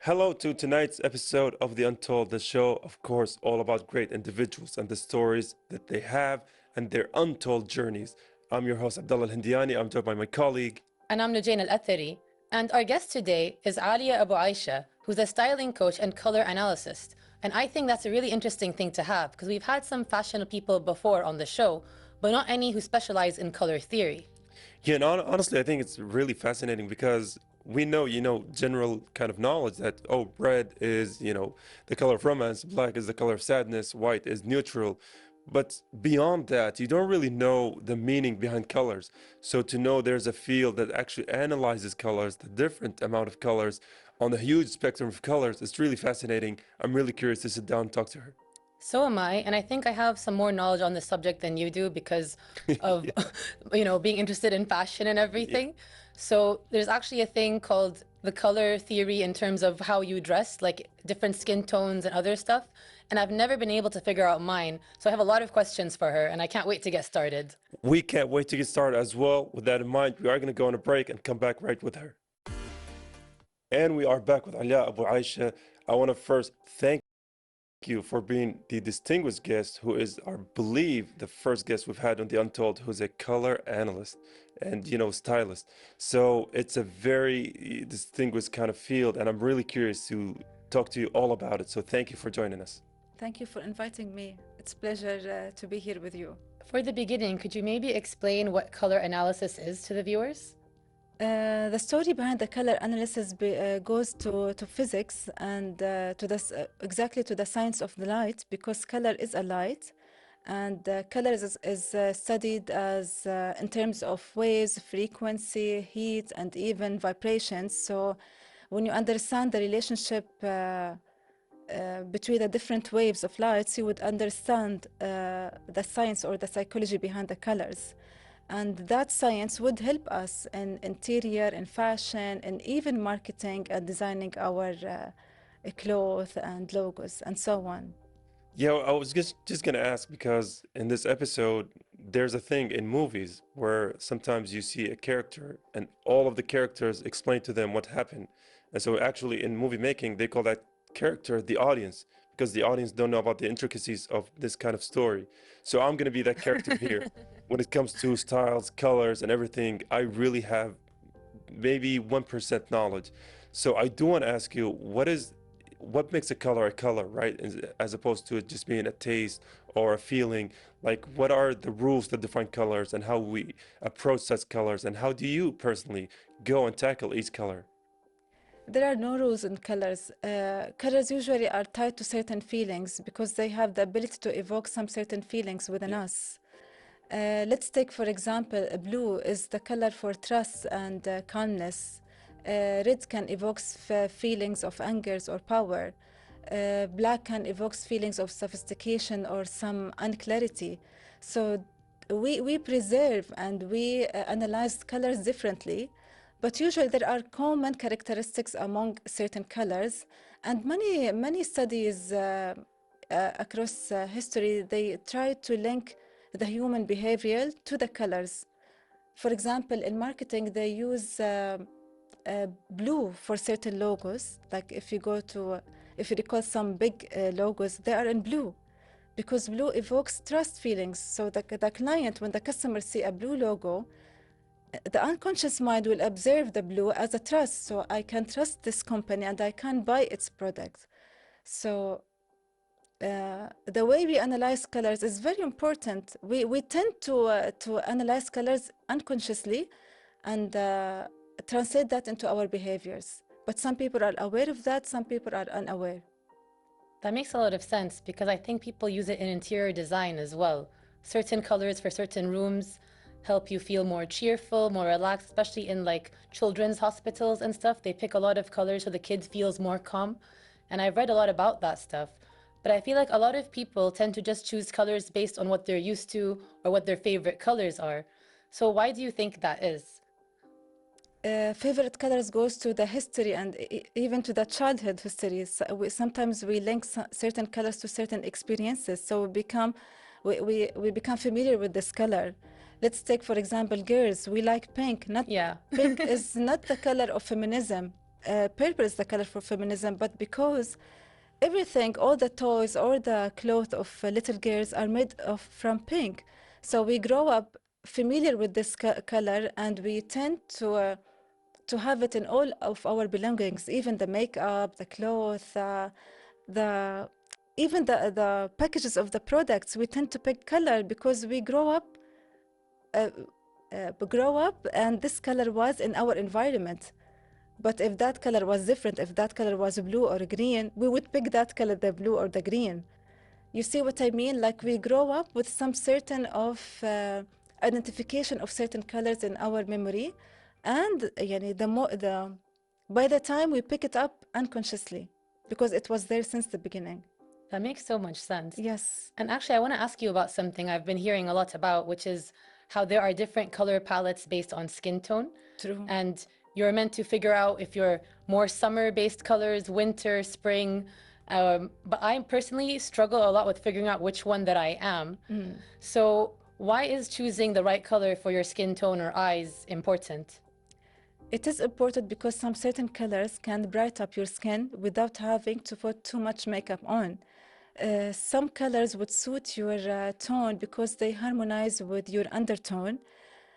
Hello to tonight's episode of The Untold, the show, of course, all about great individuals and the stories that they have and their untold journeys. I'm your host, Abdullah Al-Hindiani. I'm joined by my colleague. And I'm Nujain Al-Athari. And our guest today is Alia Abuaisha, who's a styling coach and color analyst. And I think that's a really interesting thing to have because we've had some fashion people before on the show, but not any who specialize in color theory. Yeah, and honestly, I think it's really fascinating because we know, general kind of knowledge that, oh, red is, the color of romance, black is the color of sadness, white is neutral. But beyond that, you don't really know the meaning behind colors. So to know there's a field that actually analyzes colors, the different amount of colors on the huge spectrum of colors, it's really fascinating. I'm really curious to sit down and talk to her. So am I, and I think I have some more knowledge on this subject than you do because of, being interested in fashion and everything. Yeah. So there's actually a thing called the color theory in terms of how you dress, like different skin tones and other stuff. And I've never been able to figure out mine. So I have a lot of questions for her, and I can't wait to get started. We can't wait to get started as well. With that in mind, we are going to go on a break and come back right with her. And we are back with Alia Abuaisha. I want to first thank you for being the distinguished guest who is, I believe, the first guest we've had on The Untold who's a color analyst and, stylist. So it's a very distinguished kind of field, and I'm really curious to talk to you all about it. So thank you for joining us. Thank you for inviting me. It's a pleasure to be here with you. For the beginning, could you maybe explain what color analysis is to the viewers? The story behind the color analysis goes to physics and exactly to the science of the light, because color is a light, and color is studied as in terms of waves, frequency, heat, and even vibrations. So when you understand the relationship between the different waves of lights, you would understand the science or the psychology behind the colors. And that science would help us in interior, in fashion, and even marketing and designing our clothes and logos and so on. Yeah, I was just going to ask, because in this episode, there's a thing in movies where sometimes you see a character and all of the characters explain to them what happened. And so actually in movie making, they call that character the audience, because the audience don't know about the intricacies of this kind of story. So I'm going to be that character here. When it comes to styles, colors, and everything, I really have maybe 1% knowledge. So I do want to ask you, what makes a color, right? As opposed to it just being a taste or a feeling. Like, what are the rules that define colors and how we approach such colors? And how do you personally go and tackle each color? There are no rules in colors. Colors usually are tied to certain feelings because they have the ability to evoke some certain feelings within us. Let's take, for example, blue is the color for trust and calmness. Red can evoke feelings of anger or power. Black can evoke feelings of sophistication or some unclarity. So we preserve and we analyze colors differently. But usually there are common characteristics among certain colors, and many studies across history, they try to link the human behavior to the colors. For example, in marketing, they use blue for certain logos. Like if you recall some big logos, they are in blue, because blue evokes trust feelings. So the client, when the customer see a blue logo, the unconscious mind will observe the blue as a trust. So I can trust this company and I can buy its product. So the way we analyze colors is very important. We tend to analyze colors unconsciously and translate that into our behaviors. But some people are aware of that, some people are unaware. That makes a lot of sense because I think people use it in interior design as well. Certain colors for certain rooms help you feel more cheerful, more relaxed, especially in like children's hospitals and stuff. They pick a lot of colors so the kid feels more calm. And I've read a lot about that stuff. But I feel like a lot of people tend to just choose colors based on what they're used to or what their favorite colors are. So why do you think that is? Favorite colors goes to the history and even to the childhood history. Sometimes we link certain colors to certain experiences. So we become familiar with this color. Let's take, for example, girls. We like pink. Pink is not the color of feminism. purple is the color for feminism, but because everything, all the toys or the clothes of little girls are made of from pink. So we grow up familiar with this color, and we tend to have it in all of our belongings, even the makeup, the clothes, the even the packages of the products. We tend to pick color because we uh, grow up, and this color was in our environment. But if that color was different, if that color was blue or green, we would pick that color, the blue or the green. You see what I mean? Like we grow up with some certain of identification of certain colors in our memory, and by the time we pick it up unconsciously, because it was there since the beginning. That makes so much sense. Yes. And actually, I want to ask you about something I've been hearing a lot about, which is how there are different color palettes based on skin tone. True. And you're meant to figure out if you're more summer-based colors, winter, spring. But I personally struggle a lot with figuring out which one that I am. So why is choosing the right color for your skin tone or eyes important? It is important because some certain colors can brighten up your skin without having to put too much makeup on. Some colors would suit your tone because they harmonize with your undertone.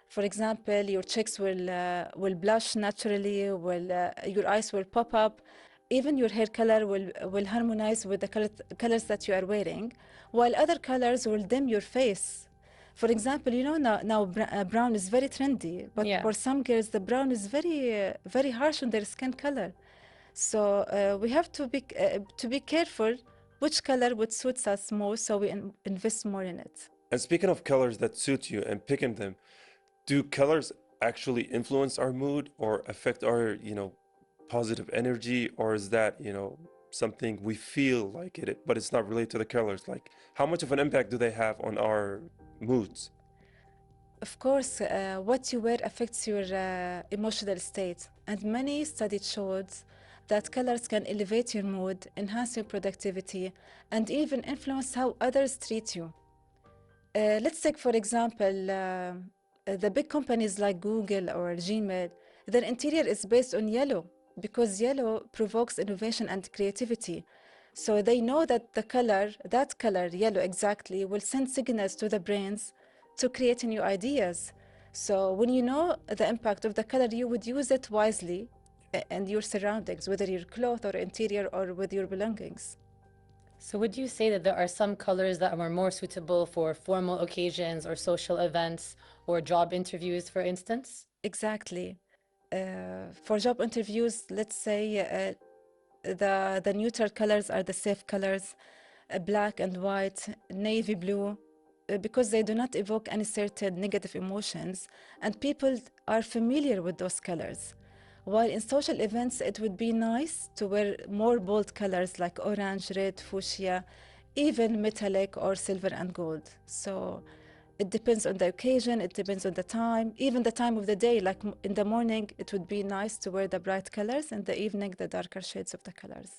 For example, your cheeks will blush naturally, your eyes will pop up. Even your hair color will harmonize with the colors that you are wearing, while other colors will dim your face. For example, you know, now brown is very trendy, but Yeah. for some girls, the brown is very harsh on their skin color. So we have to be careful which color would suit us more, so we invest more in it. And speaking of colors that suit you and picking them, do colors actually influence our mood or affect our, positive energy, or is that, something we feel like it, but it's not related to the colors? Like, how much of an impact do they have on our moods? Of course, what you wear affects your emotional state, and many studies showed that colors can elevate your mood, enhance your productivity, and even influence how others treat you. Let's take, for example, the big companies like Google or Gmail. Their interior is based on yellow because yellow provokes innovation and creativity. So they know that that color, yellow exactly, will send signals to the brains to create new ideas. So when you know the impact of the color, you would use it wisely and your surroundings, whether your clothes or interior or with your belongings. So would you say that there are some colors that are more suitable for formal occasions or social events or job interviews, for instance? Exactly. For job interviews, let's say the neutral colors are the safe colors, black and white, navy blue, because they do not evoke any certain negative emotions, and people are familiar with those colors. While in social events, it would be nice to wear more bold colors like orange, red, fuchsia, even metallic or silver and gold. So it depends on the occasion, it depends on the time, even the time of the day. Like in the morning, it would be nice to wear the bright colors, in the evening, the darker shades of the colors.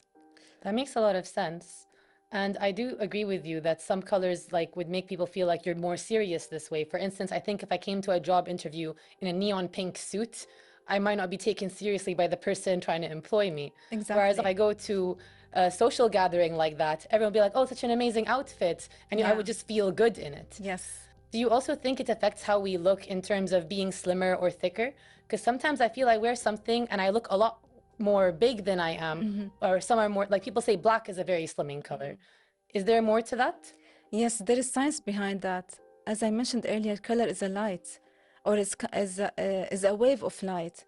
That makes a lot of sense. And I do agree with you that some colors would make people feel like you're more serious this way. For instance, I think if I came to a job interview in a neon pink suit, I might not be taken seriously by the person trying to employ me. Exactly. Whereas if I go to a social gathering like that, everyone will be like, oh, such an amazing outfit. And I would just feel good in it. Yes. Do you also think it affects how we look in terms of being slimmer or thicker? Because sometimes I feel I wear something and I look a lot more big than I am, or some are more, like people say black is a very slimming color. Is there more to that? Yes, there is science behind that. As I mentioned earlier, color is a light, or is a wave of light.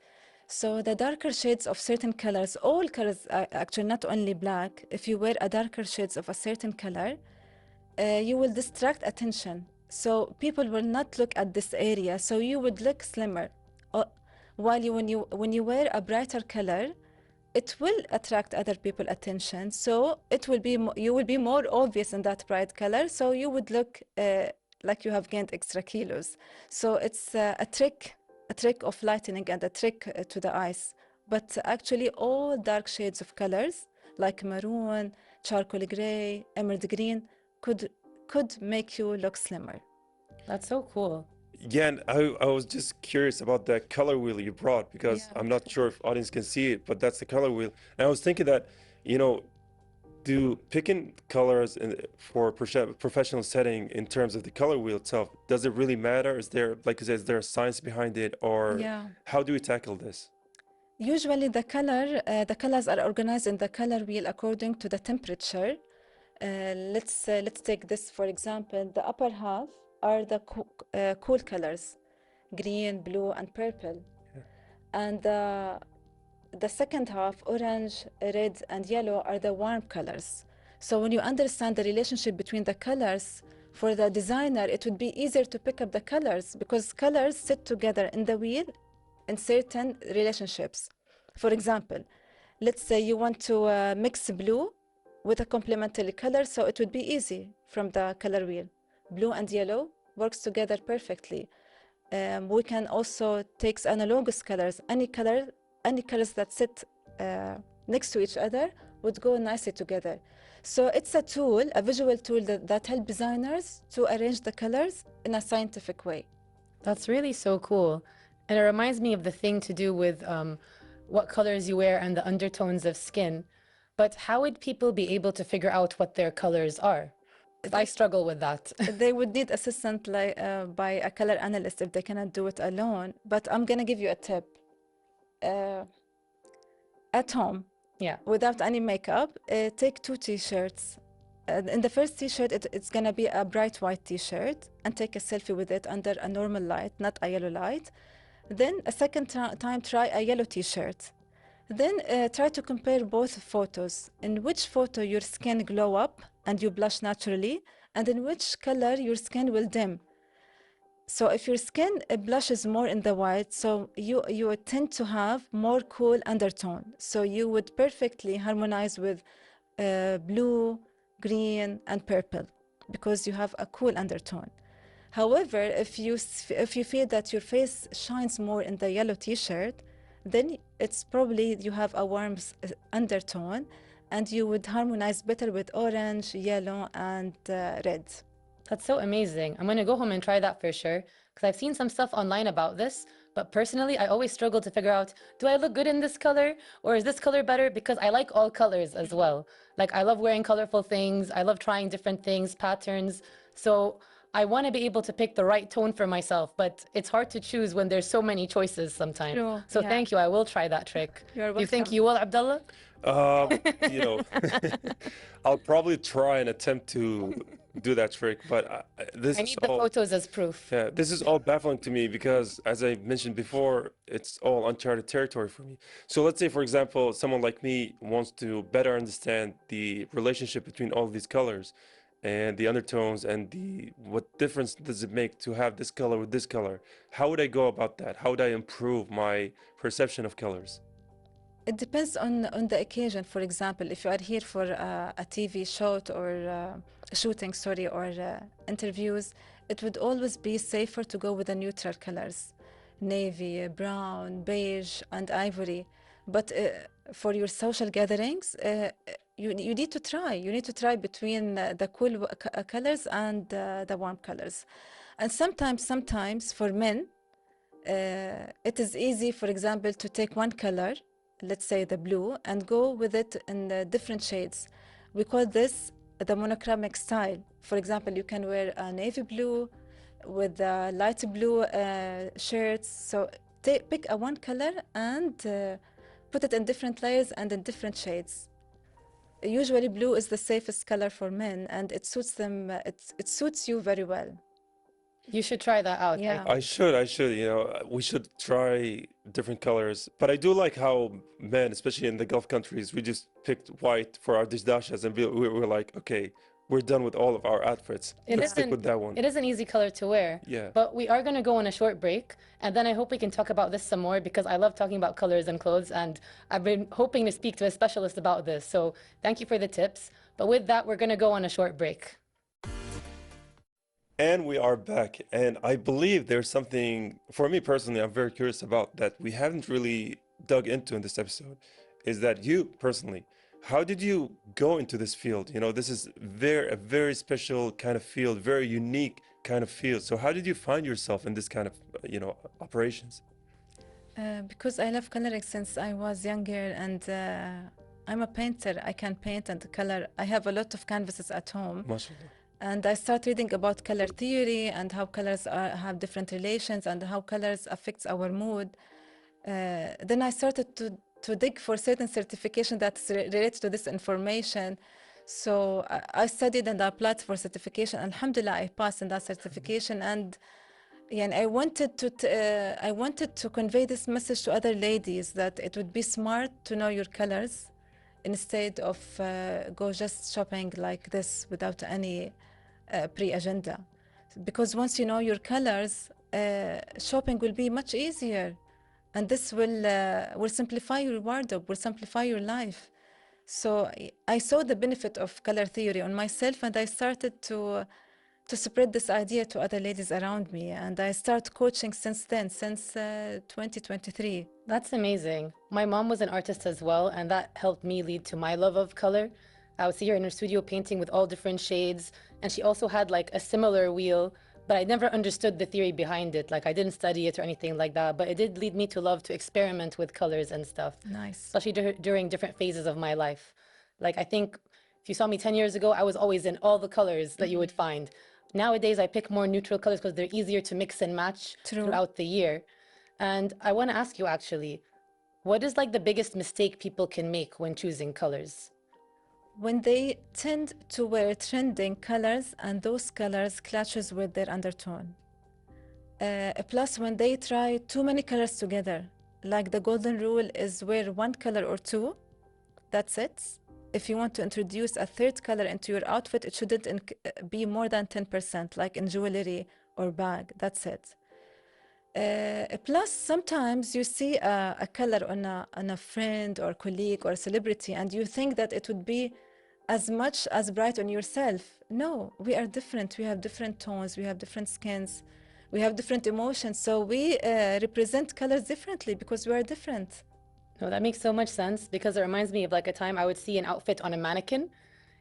So the darker shades of certain colors, all colors, actually not only black, if you wear a darker shades of a certain color, you will distract attention. So people will not look at this area, so you would look slimmer. While when you wear a brighter color, it will attract other people's attention. So it will be you will be more obvious in that bright color. So you would look like you have gained extra kilos. So it's a trick of lightening and a trick to the eyes. But actually, all dark shades of colors like maroon, charcoal gray, emerald green could make you look slimmer. That's so cool. Yeah, and I was just curious about that color wheel you brought because Yeah. I'm not sure if audience can see it, but that's the color wheel. And I was thinking that, you know, do picking colors for professional setting in terms of the color wheel itself, does it really matter? Is there, like you said, is there a science behind it, or Yeah. how do we tackle this? Usually the colors are organized in the color wheel according to the temperature. Let's take this for example. The upper half are the cool colors, green, blue, and purple. Yeah. And the second half, orange, red, and yellow, are the warm colors. So when you understand the relationship between the colors, for the designer, it would be easier to pick up the colors because colors sit together in the wheel in certain relationships. For example, let's say you want to mix blue with a complementary color, so it would be easy from the color wheel. Blue and yellow works together perfectly. We can also take analogous colors. Any colors that sit next to each other would go nicely together. So it's a tool, a visual tool that helps designers to arrange the colors in a scientific way. That's really so cool. And it reminds me of the thing to do with what colors you wear and the undertones of skin. But how would people be able to figure out what their colors are? 'Cause I struggle with that. They would need assistance like, by a color analyst if they cannot do it alone. But I'm gonna give you a tip. At home, Yeah. without any makeup, take two t-shirts. In the first t-shirt, it's gonna be a bright white t-shirt, and take a selfie with it under a normal light, not a yellow light. Then a second time, try a yellow t-shirt. Then try to compare both photos. In which photo your skin glow up and you blush naturally, and in which color your skin will dim. So if your skin blushes more in the white, so you would tend to have more cool undertone. So you would perfectly harmonize with blue, green, and purple because you have a cool undertone. However, if you feel that your face shines more in the yellow t-shirt, then it's probably you have a warm undertone, and you would harmonize better with orange, yellow, and red. That's so amazing. I'm going to go home and try that for sure. Because I've seen some stuff online about this. But personally, I always struggle to figure out, do I look good in this color? Or is this color better? Because I like all colors as well. Like, I love wearing colorful things. I love trying different things, patterns. So I want to be able to pick the right tone for myself. But it's hard to choose when there's so many choices sometimes. True, So yeah. thank you. I will try that trick. You're You think welcome. you will, Abdullah? You know, I'll probably try and attempt to do that trick, but this I is need the all, photos as proof. yeah, this is all baffling to me because, as I mentioned before, it's all uncharted territory for me. So let's say, for example, someone like me wants to better understand the relationship between all these colors and the undertones and what difference does it make to have this color with this color. How would I go about that? How would I improve my perception of colors? It depends on the occasion. For example, if you are here for a TV shoot or shooting, sorry, or interviews, it would always be safer to go with the neutral colors, navy, brown, beige, and ivory. But for your social gatherings, you need to try. You need to try between the cool colors and the warm colors. And sometimes for men, it is easy, for example, to take one color, let's say the blue, and go with it in different shades. We call this the monochromatic style. For example, you can wear a navy blue with light blue shirts. So pick a one color and put it in different layers and in different shades. Usually blue is the safest color for men, and it suits them, it suits you very well. You should try that out. Yeah. I should, you know, we should try different colors. But I do like how men, especially in the Gulf countries, we just picked white for our dishdashas and we're like, okay, we're done with all of our outfits. Let's stick with that one. It is an easy color to wear. Yeah. But we are going to go on a short break. And then I hope we can talk about this some more because I love talking about colors and clothes. And I've been hoping to speak to a specialist about this. So thank you for the tips. But with that, we're going to go on a short break. And we are back. And I believe there's something, for me personally, I'm very curious about that we haven't really dug into in this episode, is that you personally how did you go into this field? You know, this is a very special kind of field, very unique kind of field. So how did you find yourself in this kind of, operations? Because I love coloring since I was younger, and I'm a painter. I can paint and color. I have a lot of canvases at home. MashaAllah. And I started reading about color theory and how colors have different relations and how colors affects our mood. Then I started to dig for certain certification that's related to this information. So I studied and I applied for certification. Alhamdulillah, I passed in that certification. And I wanted to convey this message to other ladies that it would be smart to know your colors instead of go just shopping like this without any pre-agenda. Because once you know your colors, shopping will be much easier, and this will simplify your wardrobe, will simplify your life. So I saw the benefit of color theory on myself, and I started to spread this idea to other ladies around me, and I started coaching since then, since 2023. That's amazing. My mom was an artist as well, and that helped me lead to my love of color. I would see her in her studio painting with all different shades, and she also had like a similar wheel, but I never understood the theory behind it. Like I didn't study it or anything like that, but it did lead me to love to experiment with colors and stuff. Nice. Especially during different phases of my life. Like I think if you saw me 10 years ago, I was always in all the colors that you would find. Nowadays, I pick more neutral colors because they're easier to mix and match throughout the year. And I want to ask you actually, what is like the biggest mistake people can make when choosing colors? When they tend to wear trending colors and those colors clashes with their undertone. Plus, when they try too many colors together, like the golden rule is wear one color or two, that's it. If you want to introduce a third color into your outfit, it shouldn't be more than 10%, like in jewelry or bag, that's it. Plus, sometimes you see a color on a friend or colleague or a celebrity, and you think that it would be as much as bright on yourself. No, we are different. We have different tones. We have different skins. We have different emotions. So we represent colors differently because we are different. No, that makes so much sense because it reminds me of like a time I would see an outfit on a mannequin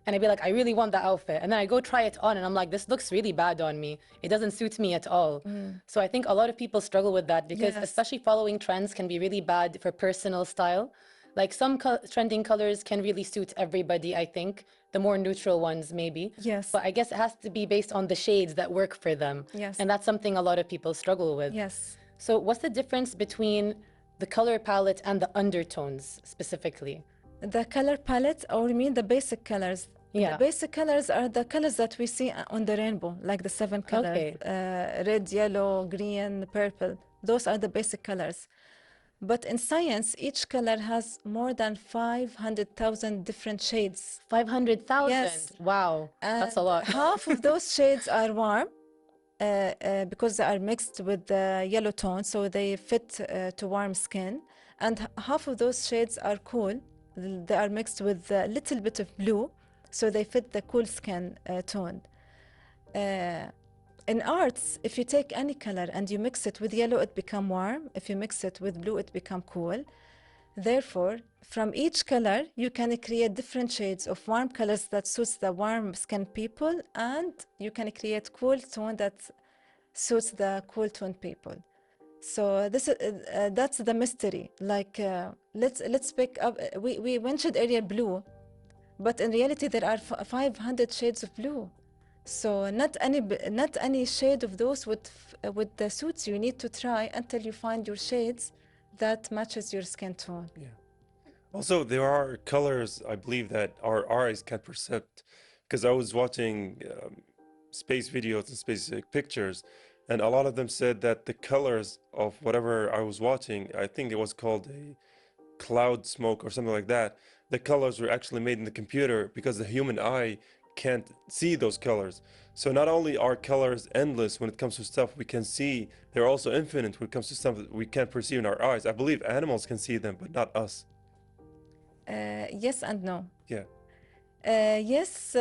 and I'd be like, I really want that outfit. And then I go try it on and I'm like, this looks really bad on me. It doesn't suit me at all. So I think a lot of people struggle with that because especially following trends can be really bad for personal style. Like some trending colors can really suit everybody, I think. The more neutral ones maybe. Yes. But I guess it has to be based on the shades that work for them. Yes. And that's something a lot of people struggle with. Yes. So what's the difference between the color palette and the undertones specifically? The color palette, or you mean the basic colors? Yeah. The basic colors are the colors that we see on the rainbow, like the 7 colors. Okay. Red, yellow, green, purple. Those are the basic colors. But in science, each color has more than 500,000 different shades. 500,000? Yes. Wow, that's a lot. Half of those shades are warm because they are mixed with the yellow tone, so they fit to warm skin. And half of those shades are cool. They are mixed with a little bit of blue, so they fit the cool skin tone. In arts, if you take any color and you mix it with yellow, it becomes warm. If you mix it with blue, it becomes cool. Therefore, from each color, you can create different shades of warm colors that suits the warm skin people, and you can create cool tone that suits the cool tone people. So this is that's the mystery. Like let's pick up. We mentioned earlier blue, but in reality there are 500 shades of blue. So not any shade of those would suit you. You need to try until you find your shades that matches your skin tone. Yeah. Also, there are colors I believe that our eyes can perceive, because I was watching space videos and space pictures, and a lot of them said that the colors of whatever I was watching, I think it was called a cloud smoke or something like that, the colors were actually made in the computer because the human eye can't see those colors. So not only are colors endless when it comes to stuff we can see, they're also infinite when it comes to stuff that we can't perceive in our eyes. I believe animals can see them, but not us. Yes and no. Yeah. Yes,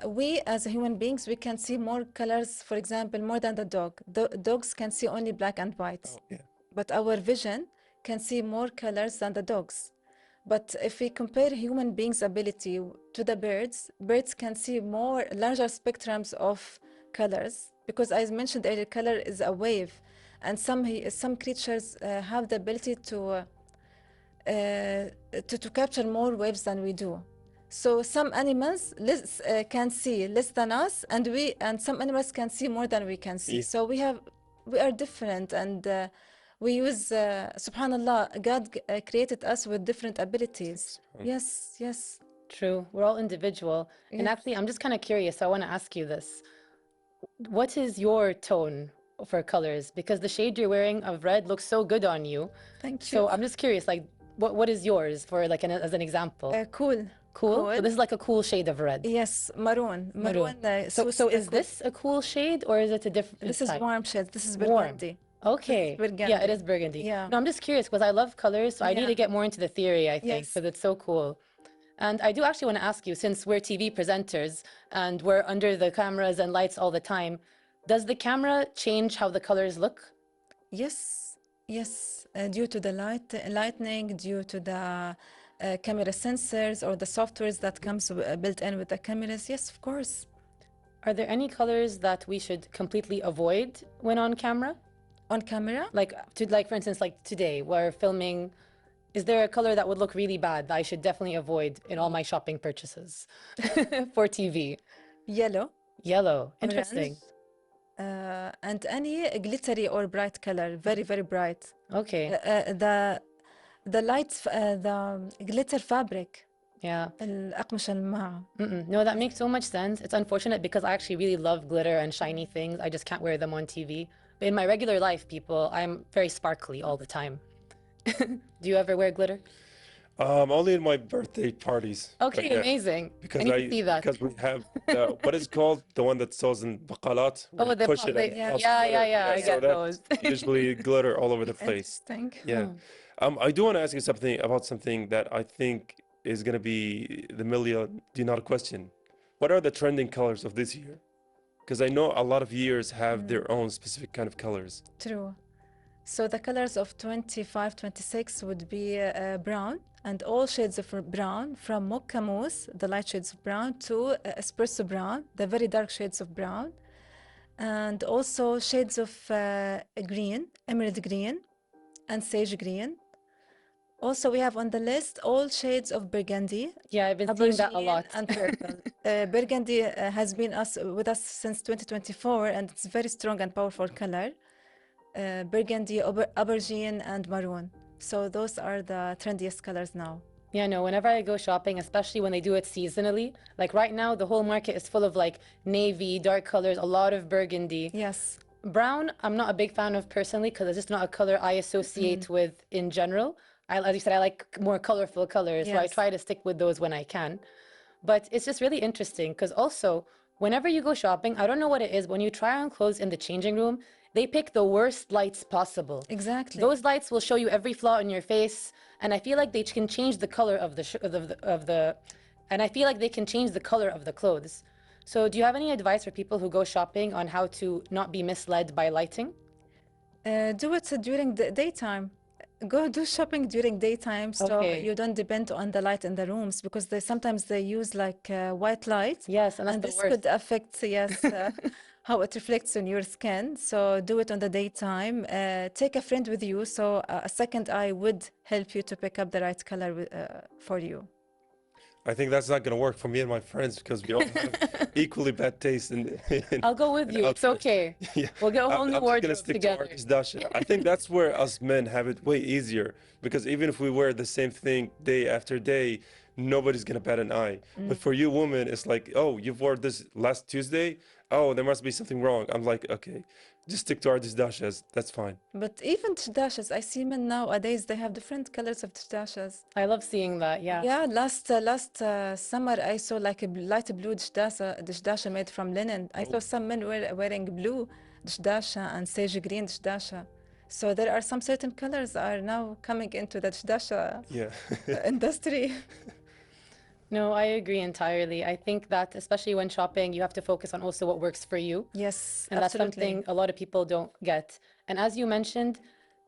we as human beings, we can see more colors, for example, more than the dog. Dogs can see only black and white. Oh, yeah. But our vision can see more colors than the dogs. But if we compare human beings' ability to the birds, birds can see more larger spectrums of colors because, as mentioned earlier, color is a wave, and some creatures have the ability to capture more waves than we do. So some animals can see less than us, and some animals can see more than we can see. Yeah. So we are different, and we use subhanallah, God created us with different abilities. Yes, yes. True. We're all individual. And Yeah. actually, I'm just kind of curious. So I want to ask you this. What is your tone for colors? Because the shade you're wearing of red looks so good on you. Thank you. So I'm just curious, like, what is yours for like as an example? Cool. Cool. So this is like a cool shade of red. Yes, maroon. Maroon. So is this a cool shade or is it a different This is type? warm shade. This is Warm. burgundy. Okay. burgundy. Yeah, it is burgundy. Yeah. No, I'm just curious because I love colors, so I need Yeah. to get more into the theory, I think, Yes. because it's so cool. And I do actually want to ask you, since we're TV presenters and we're under the cameras and lights all the time, does the camera change how the colors look? Yes, yes. Due to the lightning, due to the camera sensors or the softwares that comes built in with the cameras. Yes, of course. Are there any colors that we should completely avoid when on camera? On camera? Like for instance, like today we're filming. Is there a color that would look really bad that I should definitely avoid in all my shopping purchases for TV? Yellow. Yellow. Interesting. And any glittery or bright color, very, very bright. Okay. The lights, the glitter fabric. Yeah. الأقمشة الماعة. No, that makes so much sense. It's unfortunate because I actually really love glitter and shiny things. I just can't wear them on TV. But in my regular life, people, I'm very sparkly all the time. Do you ever wear glitter? Only in my birthday parties. But Okay, yeah, amazing. Because I need to see that. because we have what is called the one that sells in baqalat. Oh, We push it and yeah, pops yeah, glitter. yeah, I so get that's those. usually glitter all over the place. Interesting. Yeah. I do want to ask you something about something that I think is going to be the million-dollar question. What are the trending colors of this year? Because I know a lot of years have their own specific kind of colors. True. So the colors of 25, 26 would be brown and all shades of brown, from mocha mousse, the light shades of brown, to espresso brown, the very dark shades of brown, and also shades of green, emerald green, and sage green. Also, we have on the list all shades of burgundy. Yeah, I've been seeing that a aubergine, lot. and purple. Burgundy has been with us since 2024, and it's a very strong and powerful color. Burgundy, aubergine, and maroon. So those are the trendiest colors now. Yeah, no, whenever I go shopping, especially when they do it seasonally, like right now, the whole market is full of like navy, dark colors, a lot of burgundy. Yes. Brown, I'm not a big fan of personally because it's just not a color I associate with in general. As you said, I like more colorful colors, so I Yes. try to stick with those when I can. But it's just really interesting because also, whenever you go shopping, I don't know what it is, when you try on clothes in the changing room, they pick the worst lights possible. Exactly. Those lights will show you every flaw in your face, and I feel like they can change the color and I feel like they can change the color of the clothes. So do you have any advice for people who go shopping on how to not be misled by lighting? Do it during the daytime. Go do shopping during daytime, so Okay. you don't depend on the light in the rooms, because sometimes they use like white light, Yes, and that's and the this worst. could affect how it reflects on your skin. So do it on the daytime. Take a friend with you, so a second eye would help you to pick up the right color for you. I think that's not going to work for me and my friends because we all have equally bad taste in I'll go with you. It's outfits. okay. Yeah. We'll get a whole I'm new just gonna wardrobe stick together. to our discussion. I think that's where us men have it way easier because even if we wear the same thing day after day, nobody's gonna bat an eye. But for you women, it's like, oh, you've wore this last Tuesday. Oh, there must be something wrong. I'm like, okay, just stick to our disdashas. That's fine. But even tishdashas, I see men nowadays, they have different colors of tishdashas. I love seeing that. Yeah. Yeah, last summer I saw like a light blue dishdasha made from linen. I saw some men wearing blue dishdasha and sage green dishdasha. So there are some certain colors are now coming into the dishdasha Yeah. industry. No, I agree entirely. I think that especially when shopping, you have to focus on also what works for you. Yes, And that's something a lot of people don't get. And as you mentioned,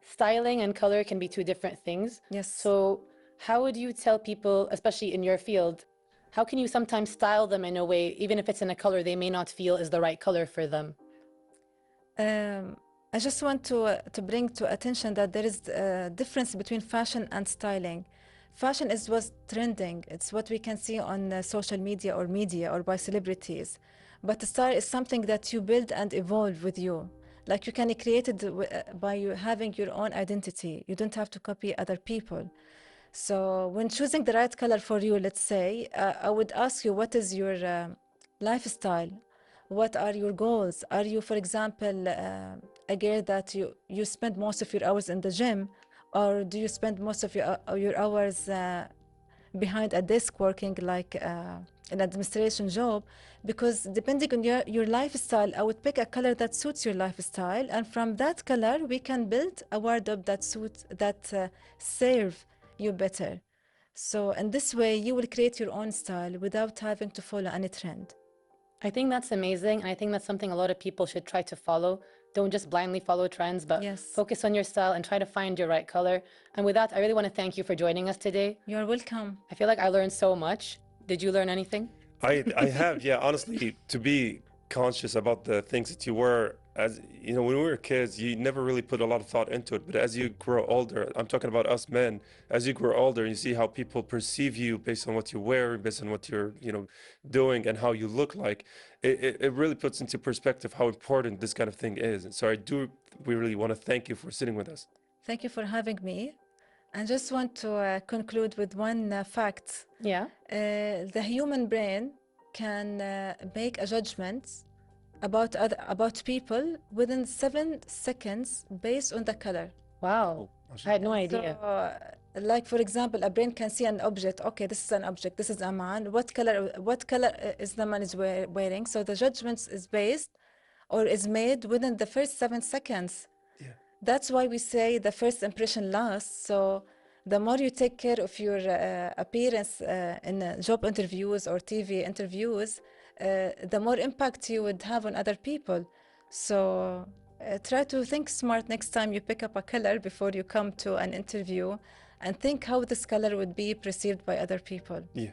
styling and color can be two different things. Yes. So how would you tell people, especially in your field, how can you sometimes style them in a way, even if it's in a color they may not feel is the right color for them? I just want to bring to attention that there is a difference between fashion and styling. Fashion is what's trending. It's what we can see on social media or by celebrities. But style is something that you build and evolve with you. Like you can create it by you having your own identity. You don't have to copy other people. So when choosing the right color for you, let's say, I would ask you, what is your lifestyle? What are your goals? Are you, for example, a girl that you spend most of your hours in the gym, or do you spend most of your hours behind a desk working like an administration job? Because depending on your lifestyle, I would pick a color that suits your lifestyle, and from that color we can build a wardrobe that serve you better. So in this way you will create your own style without having to follow any trend. I think that's amazing. I think that's something a lot of people should try to follow. Don't just blindly follow trends, but Yes. focus on your style and try to find your right color. And with that, I really want to thank you for joining us today. You're welcome. I feel like I learned so much. Did you learn anything? I have, yeah, honestly, to be conscious about the things that you were, as you know, when we were kids, you never really put a lot of thought into it. But as you grow older, I'm talking about us men, as you grow older, you see how people perceive you based on what you wear, based on what you're, doing and how you look like. It really puts into perspective how important this kind of thing is. And so we really want to thank you for sitting with us. Thank you for having me. I just want to conclude with one fact. Yeah. The human brain can make a judgment about people within 7 seconds based on the color. Wow. I had no idea. So, like for example, a brain can see an object. Okay, this is an object. This is a man. What color is the man wearing? So the judgment is based or is made within the first 7 seconds. Yeah. That's why we say the first impression lasts. So the more you take care of your appearance in job interviews or TV interviews, the more impact you would have on other people. So try to think smart next time you pick up a color before you come to an interview, and think how this color would be perceived by other people. Yeah.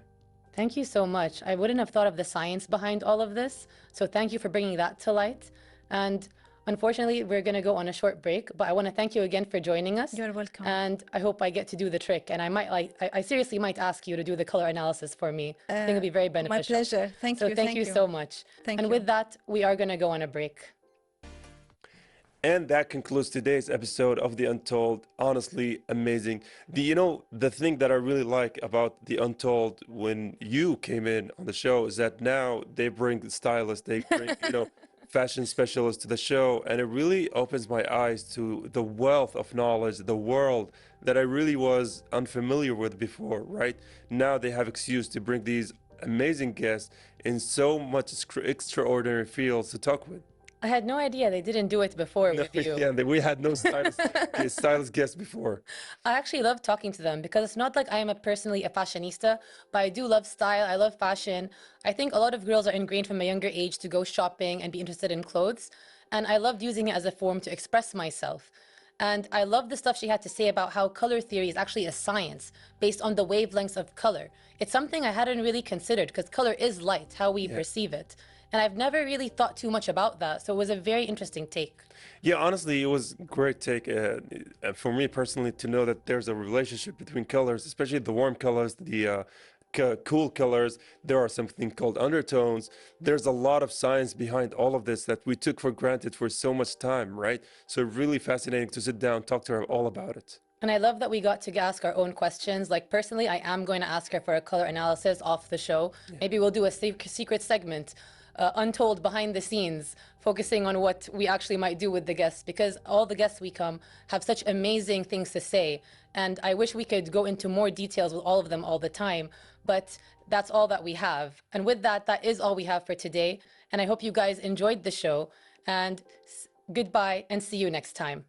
Thank you so much. I wouldn't have thought of the science behind all of this. So thank you for bringing that to light. And unfortunately, we're going to go on a short break, but I want to thank you again for joining us. You're welcome. And I hope I get to do the trick. And I seriously might ask you to do the color analysis for me. I think it'd be very beneficial. My pleasure. Thank you. So thank you so much. Thank and you. with that, we are going to go on a break. And that concludes today's episode of The Untold. Honestly, amazing. The thing that I really like about The Untold when you came in on the show is that now they bring stylists, they bring, fashion specialists to the show. And it really opens my eyes to the wealth of knowledge, the world that I really was unfamiliar with before, right? Now they have excuse to bring these amazing guests in so much extraordinary fields to talk with. I had no idea they didn't do it before with you. Yeah, we had no stylist guests before. I actually love talking to them because it's not like I am personally a fashionista, but I do love style. I love fashion. I think a lot of girls are ingrained from a younger age to go shopping and be interested in clothes. And I loved using it as a form to express myself. And I love the stuff she had to say about how color theory is actually a science based on the wavelengths of color. It's something I hadn't really considered because color is light, how we perceive it. And I've never really thought too much about that. So it was a very interesting take. Yeah, honestly, it was a great take for me personally to know that there's a relationship between colors, especially the warm colors, the cool colors. There are something called undertones. There's a lot of science behind all of this that we took for granted for so much time, right? So really fascinating to sit down, talk to her all about it. And I love that we got to ask our own questions. Like personally, I am going to ask her for a color analysis off the show. Yeah. Maybe we'll do a secret segment. Untold behind the scenes, focusing on what we actually might do with the guests, because all the guests we come have such amazing things to say. And I wish we could go into more details with all of them all the time, but that's all that we have. And with that, that is all we have for today. And I hope you guys enjoyed the show. And goodbye and see you next time.